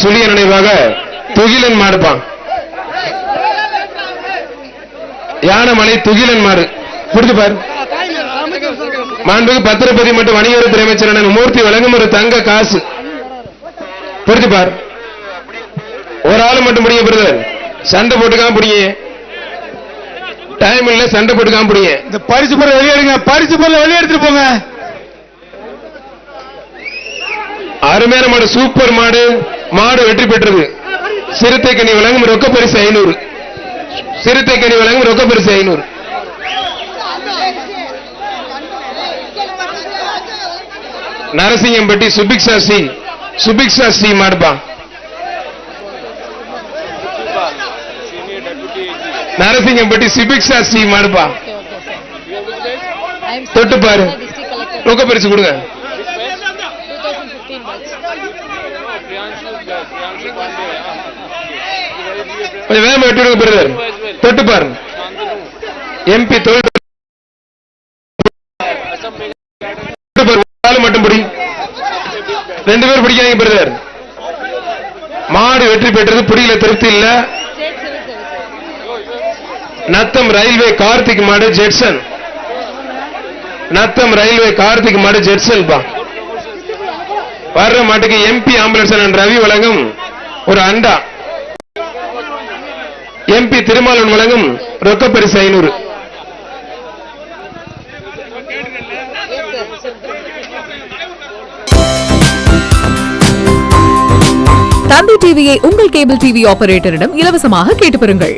சுழிய நினைவாக துகிலன் மாடுப்பான். யானமலை துகிலன் மாடு புரிஞ்சு பாரு. மாண்புக்கு பத்திரப்பதி மற்றும் வணிகத்துறை அமைச்சர் மூர்த்தி வழங்கும் ஒரு தங்க காசு புரிஞ்சு பார். ஒரு ஆளு மட்டும் முடிய பிரதர், சண்டை போட்டுக்காம புடிங்க, டைம் இல்ல, சண்டை போட்டுக்காம புடிங்க. இந்த பரிசு பொருள் வெளியேடுங்க, பரிசு பொருள் வெளியெடுத்துட்டு போங்க. அருமையான மாடு, சூப்பர் மாடு, மாடு வெற்றி பெற்றது. சிறுத்தை கனி வழங்கும் ரொக்க பரிசு 500. சிறுத்தை கனி வழங்கும் ரொக்க பரிசு 500. நரசிங்கம்பட்டி சுபிக்ஷா சி மாடுப்பா. நரசிங்கம்பட்டி சுபிக்ஷா சி மாடுப்பா. தொட்டு பாரு, ரொக்க பரிசு கொடுங்க. கொஞ்சம் வேகமா வெட்டி விடுங்க பிரதர். தொட்டு பாரு. எம்பி தொழில் மட்டும் பிடி, 2 பேர் பிடிக்காதீங்க பிரதர். மாடு வெற்றி பெற்றது, பிடியில திருப்தி இல்ல. நத்தம் ரயில்வே கார்த்திக் மாடு ஜெட்சன். நத்தம் ரயில்வே கார்த்திக் மாடு ஜெட்சன் பா. வர்ற மாட்டுக்கு எம்பி ஆம்புலன்ஸ் ரவி வழங்கும் ஒரு அண்டா. எம்பி திருமாவளவன் வழங்கும் ரொக்க பரிசு 500. தந்தி டிவியை உங்கள் கேபிள் டிவி ஆபரேட்டரிடம் இலவசமாக கேட்டு பெறுங்கள்.